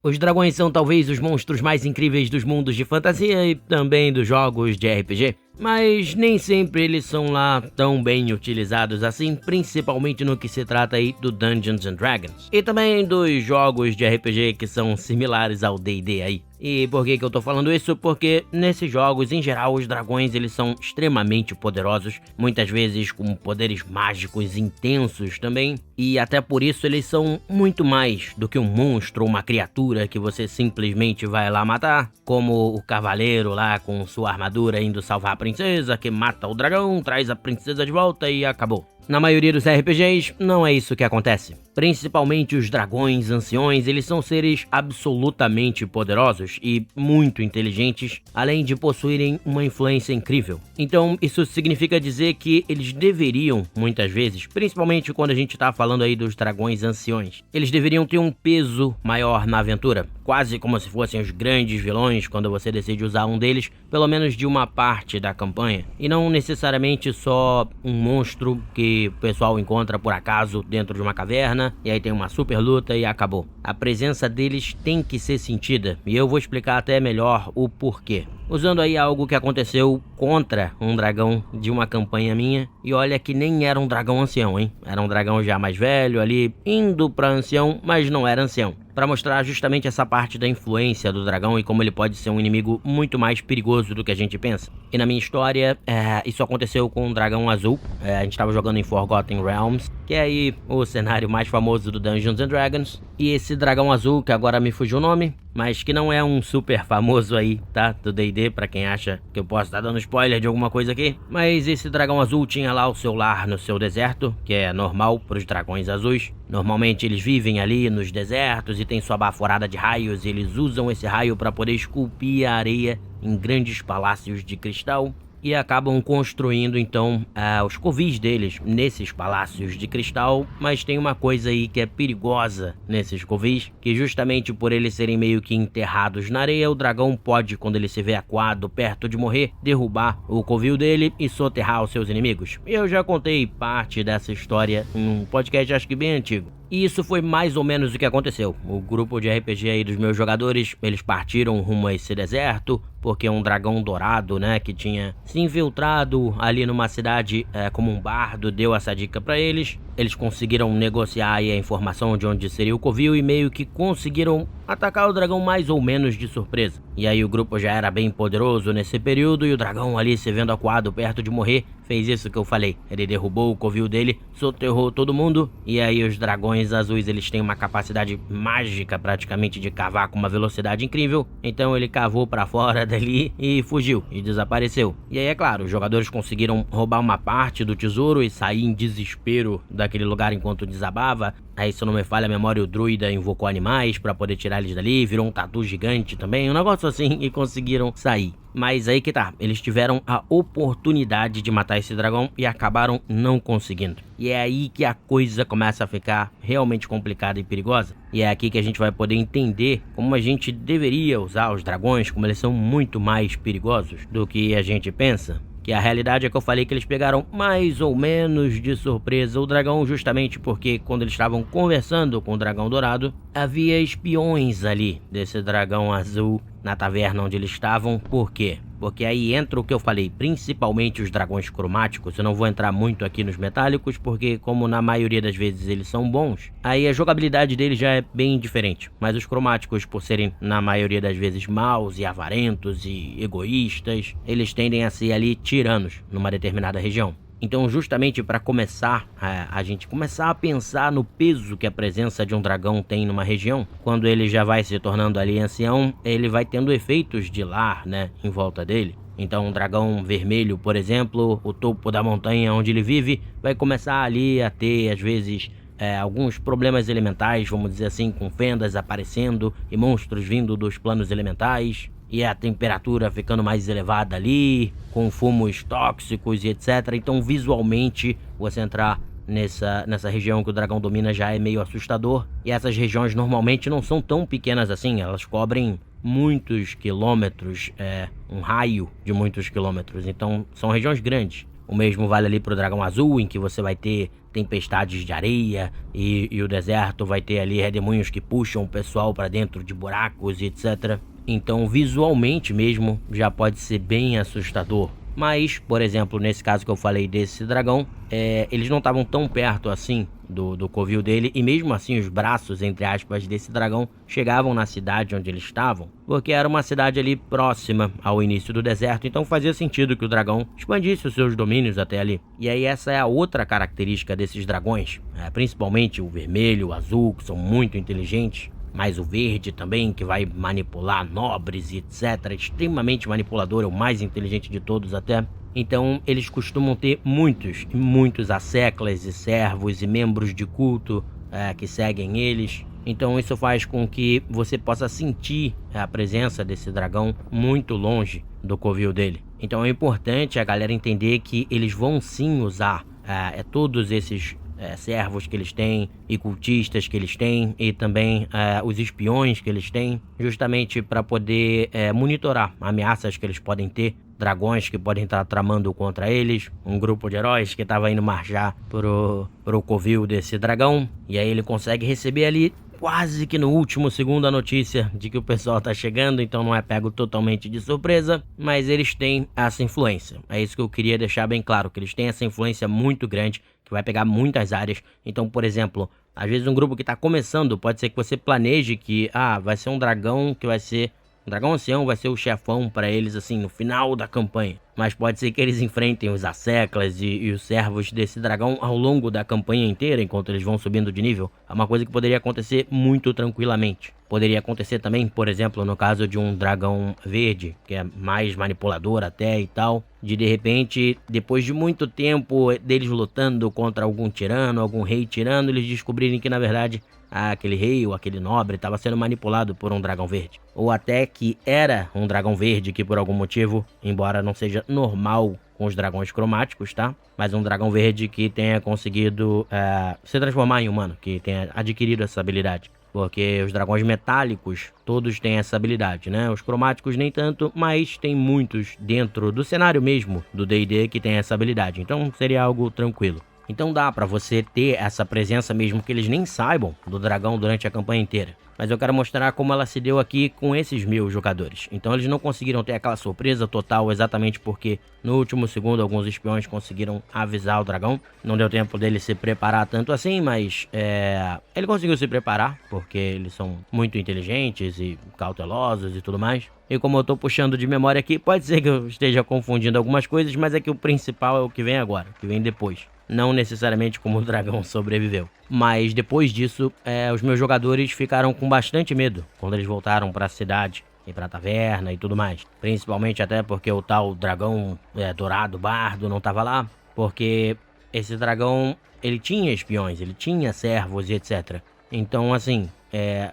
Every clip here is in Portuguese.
Os dragões são talvez os monstros mais incríveis dos mundos de fantasia e também dos jogos de RPG, mas nem sempre eles são lá tão bem utilizados assim, principalmente no que se trata aí do Dungeons and Dragons e também dos jogos de RPG que são similares ao D&D aí. E por que eu tô falando isso? Porque nesses jogos, em geral, os dragões eles são extremamente poderosos, muitas vezes com poderes mágicos intensos também, e até por isso eles são muito mais do que um monstro ou uma criatura que você simplesmente vai lá matar, como o cavaleiro lá com sua armadura indo salvar a princesa, que mata o dragão, traz a princesa de volta e acabou. Na maioria dos RPGs, não é isso que acontece. Principalmente os dragões anciões, eles são seres absolutamente poderosos e muito inteligentes, além de possuírem uma influência incrível. Então, isso significa dizer que eles deveriam, muitas vezes, principalmente quando a gente tá falando aí dos dragões anciões, eles deveriam ter um peso maior na aventura, quase como se fossem os grandes vilões quando você decide usar um deles, pelo menos de uma parte da campanha, e não necessariamente só um monstro que o pessoal encontra por acaso dentro de uma caverna, e aí tem uma super luta e acabou. A presença deles tem que ser sentida, e eu vou explicar até melhor o porquê. Usando aí algo que aconteceu contra um dragão de uma campanha minha, e olha que nem era um dragão ancião, hein? Era um dragão já mais velho ali, indo pra ancião, mas não era ancião. Para mostrar justamente essa parte da influência do dragão e como ele pode ser um inimigo muito mais perigoso do que a gente pensa. E na minha história, isso aconteceu com um dragão azul. A gente estava jogando em Forgotten Realms, que é aí o cenário mais famoso do Dungeons and Dragons. E esse dragão azul, que agora me fugiu o nome, mas que não é um super famoso aí, tá? Do D&D, pra quem acha que eu posso estar dando spoiler de alguma coisa aqui. Mas esse dragão azul tinha lá o seu lar no seu deserto, que é normal pros dragões azuis. Normalmente eles vivem ali nos desertos e tem sua baforada de raios, e eles usam esse raio para poder esculpir a areia em grandes palácios de cristal. E acabam construindo então os covis deles nesses palácios de cristal, mas tem uma coisa aí que é perigosa nesses covis, que justamente por eles serem meio que enterrados na areia, o dragão pode, quando ele se vê acuado perto de morrer, derrubar o covil dele e soterrar os seus inimigos. Eu já contei parte dessa história em um podcast acho que bem antigo. E isso foi mais ou menos o que aconteceu. O grupo de RPG aí dos meus jogadores, eles partiram rumo a esse deserto, porque um dragão dourado, né, que tinha se infiltrado ali numa cidade como um bardo, deu essa dica pra eles. Eles conseguiram negociar aí a informação de onde seria o covil e meio que conseguiram atacar o dragão mais ou menos de surpresa. E aí o grupo já era bem poderoso nesse período e o dragão ali se vendo acuado perto de morrer, fez isso que eu falei. Ele derrubou o covil dele, soterrou todo mundo, e aí os dragões azuis eles têm uma capacidade mágica praticamente de cavar com uma velocidade incrível. Então ele cavou pra fora dali e fugiu e desapareceu. E aí é claro, os jogadores conseguiram roubar uma parte do tesouro e sair em desespero daquele lugar enquanto desabava. Aí, se não me falha a memória, o druida invocou animais pra poder tirar eles dali, virou um tatu gigante também, um negócio assim, e conseguiram sair. Mas aí que tá, eles tiveram a oportunidade de matar esse dragão e acabaram não conseguindo. E é aí que a coisa começa a ficar realmente complicada e perigosa. E é aqui que a gente vai poder entender como a gente deveria usar os dragões, como eles são muito mais perigosos do que a gente pensa. Que a realidade é que eu falei que eles pegaram mais ou menos de surpresa o dragão, justamente porque quando eles estavam conversando com o dragão dourado, havia espiões ali desse dragão azul na taverna onde eles estavam. Por quê? Porque aí entra o que eu falei, principalmente os dragões cromáticos. Eu não vou entrar muito aqui nos metálicos, porque como na maioria das vezes eles são bons, aí a jogabilidade deles já é bem diferente. Mas os cromáticos, por serem na maioria das vezes maus e avarentos e egoístas, eles tendem a ser ali tiranos numa determinada região. Então, justamente para começar, a gente começar a pensar no peso que a presença de um dragão tem numa região, quando ele já vai se tornando ali ancião, ele vai tendo efeitos de lar, né, em volta dele. Então, um dragão vermelho, por exemplo, o topo da montanha onde ele vive, vai começar ali a ter, às vezes, alguns problemas elementais, vamos dizer assim, com fendas aparecendo e monstros vindo dos planos elementais. E a temperatura ficando mais elevada ali, com fumos tóxicos e etc. Então, visualmente, você entrar nessa região que o dragão domina já é meio assustador. E essas regiões normalmente não são tão pequenas assim, elas cobrem muitos quilômetros, um raio de muitos quilômetros. Então, são regiões grandes. O mesmo vale ali pro dragão azul, em que você vai ter tempestades de areia e o deserto vai ter ali redemoinhos que puxam o pessoal para dentro de buracos e etc. Então, visualmente mesmo, já pode ser bem assustador. Mas, por exemplo, nesse caso que eu falei desse dragão, eles não estavam tão perto assim do covil dele, e mesmo assim os braços, entre aspas, desse dragão chegavam na cidade onde eles estavam, porque era uma cidade ali próxima ao início do deserto, então fazia sentido que o dragão expandisse os seus domínios até ali. E aí essa é a outra característica desses dragões, principalmente o vermelho, o azul, que são muito inteligentes, mas o verde também, que vai manipular nobres e etc. Extremamente manipulador, é o mais inteligente de todos até. Então eles costumam ter muitos asseclas e servos e membros de culto que seguem eles. Então isso faz com que você possa sentir a presença desse dragão muito longe do covil dele. Então é importante a galera entender que eles vão sim usar todos esses servos que eles têm e cultistas que eles têm e também os espiões que eles têm, justamente para poder monitorar ameaças que eles podem ter, dragões que podem estar tramando contra eles, um grupo de heróis que estava indo marchar pro covil desse dragão, e aí ele consegue receber ali quase que no último segundo a notícia de que o pessoal tá chegando, então não é pego totalmente de surpresa, mas eles têm essa influência. É isso que eu queria deixar bem claro, que eles têm essa influência muito grande, que vai pegar muitas áreas. Então, por exemplo, às vezes um grupo que tá começando, pode ser que você planeje que, vai ser um dragão que vai ser... Um dragão ancião vai ser o chefão para eles, assim, no final da campanha. Mas pode ser que eles enfrentem os asseclas e os servos desse dragão ao longo da campanha inteira, enquanto eles vão subindo de nível. É uma coisa que poderia acontecer muito tranquilamente. Poderia acontecer também, por exemplo, no caso de um dragão verde, que é mais manipulador até e tal, de repente, depois de muito tempo deles lutando contra algum tirano, algum rei tirano, eles descobrirem que, na verdade, aquele rei ou aquele nobre estava sendo manipulado por um dragão verde. Ou até que era um dragão verde que, por algum motivo, embora não seja normal com os dragões cromáticos, tá? Mas um dragão verde que tenha conseguido se transformar em humano, que tenha adquirido essa habilidade. Porque os dragões metálicos, todos têm essa habilidade, né? Os cromáticos nem tanto, mas tem muitos dentro do cenário mesmo do D&D que tem essa habilidade. Então seria algo tranquilo. Então dá pra você ter essa presença mesmo que eles nem saibam do dragão durante a campanha inteira. Mas eu quero mostrar como ela se deu aqui com esses meus jogadores. Então eles não conseguiram ter aquela surpresa total exatamente porque no último segundo alguns espiões conseguiram avisar o dragão. Não deu tempo dele se preparar tanto assim, mas ele conseguiu se preparar porque eles são muito inteligentes e cautelosos e tudo mais. E como eu tô puxando de memória aqui, pode ser que eu esteja confundindo algumas coisas, mas é que o principal é o que vem agora, o que vem depois. Não necessariamente como o dragão sobreviveu. Mas depois disso, os meus jogadores ficaram com bastante medo quando eles voltaram para a cidade e para a taverna e tudo mais. Principalmente até porque o tal dragão dourado, bardo, não estava lá. Porque esse dragão, ele tinha espiões, ele tinha servos e etc. Então, assim,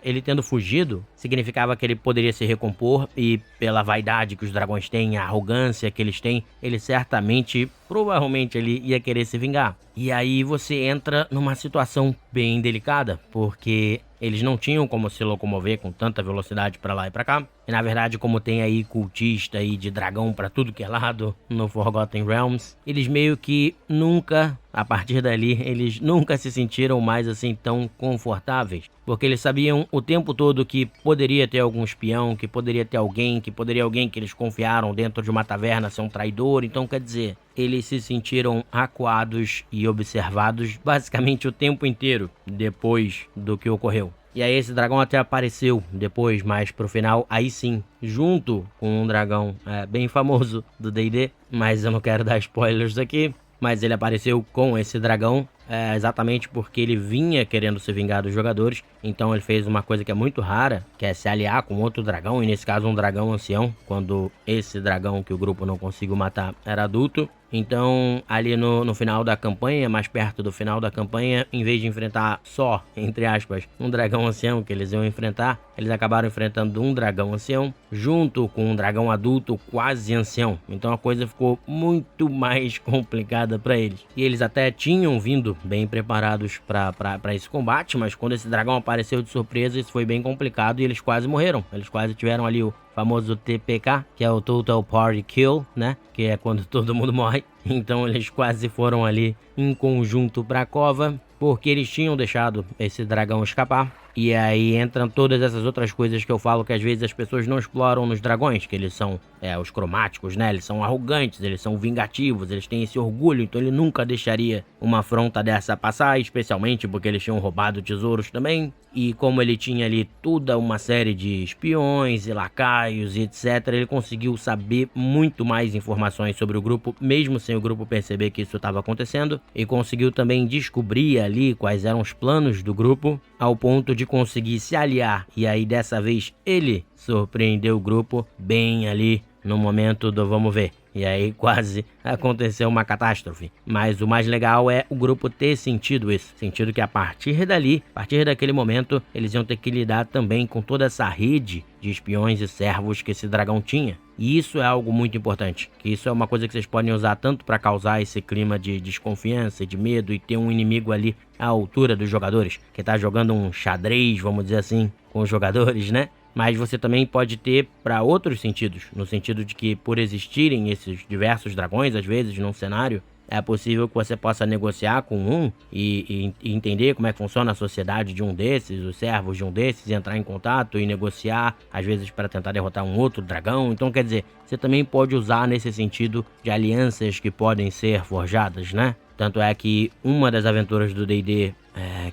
ele tendo fugido, significava que ele poderia se recompor e pela vaidade que os dragões têm, a arrogância que eles têm, ele certamente, provavelmente ele ia querer se vingar. E aí você entra numa situação bem delicada, porque eles não tinham como se locomover com tanta velocidade pra lá e pra cá. E na verdade, como tem aí cultista aí de dragão pra tudo que é lado no Forgotten Realms, eles meio que nunca, a partir dali, eles nunca se sentiram mais assim tão confortáveis. Porque eles sabiam o tempo todo que poderia ter algum espião, que poderia ter alguém, que eles confiaram dentro de uma taverna ser um traidor. Então, quer dizer, eles se sentiram acuados e observados basicamente o tempo inteiro depois do que ocorreu. E aí esse dragão até apareceu depois, mais pro final, aí sim, junto com um dragão bem famoso do D&D, mas eu não quero dar spoilers aqui. Mas ele apareceu com esse dragão exatamente porque ele vinha querendo se vingar dos jogadores. Então ele fez uma coisa que é muito rara, que é se aliar com outro dragão, e nesse caso um dragão ancião, quando esse dragão que o grupo não conseguiu matar era adulto. Então ali no final da campanha, mais perto do final da campanha, em vez de enfrentar só, entre aspas, um dragão ancião que eles iam enfrentar, eles acabaram enfrentando um dragão ancião junto com um dragão adulto quase ancião. Então a coisa ficou muito mais complicada para eles. E eles até tinham vindo bem preparados para esse combate, mas quando esse dragão apareceu de surpresa, isso foi bem complicado e eles quase morreram. Eles quase tiveram ali o famoso TPK, que é o Total Party Kill, né? Que é quando todo mundo morre. Então eles quase foram ali em conjunto pra cova, porque eles tinham deixado esse dragão escapar. E aí entram todas essas outras coisas que eu falo que às vezes as pessoas não exploram nos dragões, que eles são os cromáticos, né? Eles são arrogantes, eles são vingativos, eles têm esse orgulho, então ele nunca deixaria uma afronta dessa passar, especialmente porque eles tinham roubado tesouros também. E como ele tinha ali toda uma série de espiões e lacaios e etc, ele conseguiu saber muito mais informações sobre o grupo, mesmo sem o grupo perceber que isso estava acontecendo. E conseguiu também descobrir ali quais eram os planos do grupo, ao ponto de conseguir se aliar. E aí dessa vez ele surpreendeu o grupo bem ali no momento do vamos ver. E aí quase aconteceu uma catástrofe. Mas o mais legal é o grupo ter sentido isso. Sentido que a partir dali, a partir daquele momento, eles iam ter que lidar também com toda essa rede de espiões e servos que esse dragão tinha. E isso é algo muito importante. Que isso é uma coisa que vocês podem usar tanto para causar esse clima de desconfiança e de medo e ter um inimigo ali à altura dos jogadores. Que tá jogando um xadrez, vamos dizer assim, com os jogadores, né? Mas você também pode ter para outros sentidos, no sentido de que por existirem esses diversos dragões, às vezes, num cenário, é possível que você possa negociar com um e entender como é que funciona a sociedade de um desses, os servos de um desses, e entrar em contato e negociar, às vezes para tentar derrotar um outro dragão. Então, quer dizer, você também pode usar nesse sentido de alianças que podem ser forjadas, né? Tanto é que uma das aventuras do D&D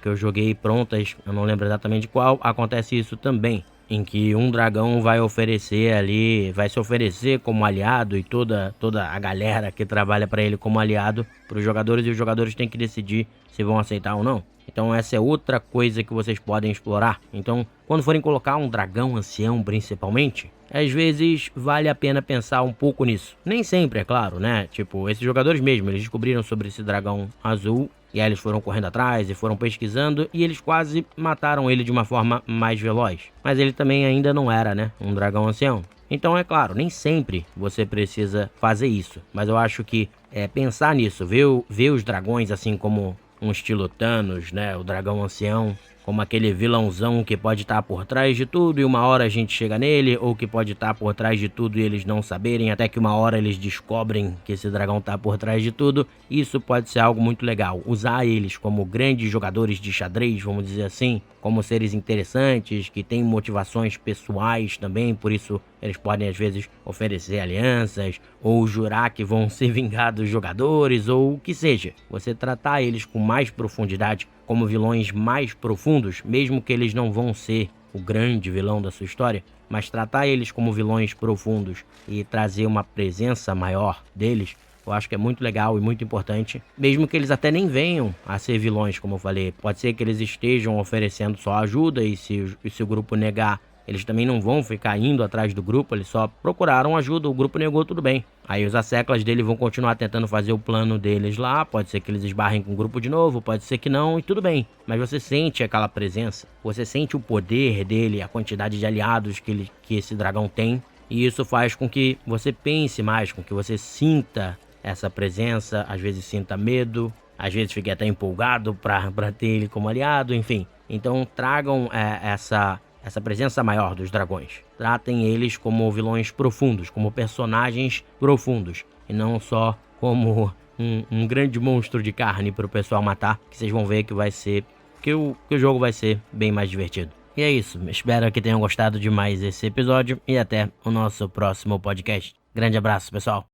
que eu joguei prontas, eu não lembro exatamente qual, acontece isso também. Em que um dragão vai se oferecer como aliado e toda a galera que trabalha para ele como aliado para os jogadores, e os jogadores têm que decidir se vão aceitar ou não. Então essa é outra coisa que vocês podem explorar. Então, quando forem colocar um dragão ancião principalmente, às vezes vale a pena pensar um pouco nisso. Nem sempre, é claro, né? Tipo, esses jogadores mesmo, eles descobriram sobre esse dragão azul, e aí eles foram correndo atrás e foram pesquisando, e eles quase mataram ele de uma forma mais veloz. Mas ele também ainda não era, né, um dragão ancião. Então, é claro, nem sempre você precisa fazer isso. Mas eu acho que pensar nisso, ver os dragões assim como um estilo Thanos, né, o dragão ancião, como aquele vilãozão que pode estar por trás de tudo e uma hora a gente chega nele, ou que pode estar por trás de tudo e eles não saberem, até que uma hora eles descobrem que esse dragão está por trás de tudo. Isso pode ser algo muito legal. Usar eles como grandes jogadores de xadrez, vamos dizer assim, como seres interessantes, que têm motivações pessoais também, por isso eles podem às vezes oferecer alianças, ou jurar que vão se vingar dos jogadores, ou o que seja. Você tratar eles com mais profundidade, como vilões mais profundos, mesmo que eles não vão ser o grande vilão da sua história, mas tratar eles como vilões profundos e trazer uma presença maior deles, eu acho que é muito legal e muito importante, mesmo que eles até nem venham a ser vilões, como eu falei. Pode ser que eles estejam oferecendo só ajuda, e se o grupo negar, eles também não vão ficar indo atrás do grupo, eles só procuraram ajuda, o grupo negou, tudo bem. Aí os asseclas dele vão continuar tentando fazer o plano deles lá, pode ser que eles esbarrem com o grupo de novo, pode ser que não, e tudo bem. Mas você sente aquela presença, você sente o poder dele, a quantidade de aliados que esse dragão tem, e isso faz com que você pense mais, com que você sinta essa presença, às vezes sinta medo, às vezes fique até empolgado pra ter ele como aliado, enfim. Então tragam essa presença maior dos dragões. Tratem eles como vilões profundos, como personagens profundos, e não só como um grande monstro de carne para o pessoal matar, que vocês vão ver que vai ser, que o jogo vai ser bem mais divertido. E é isso, espero que tenham gostado de mais esse episódio, e até o nosso próximo podcast. Grande abraço, pessoal!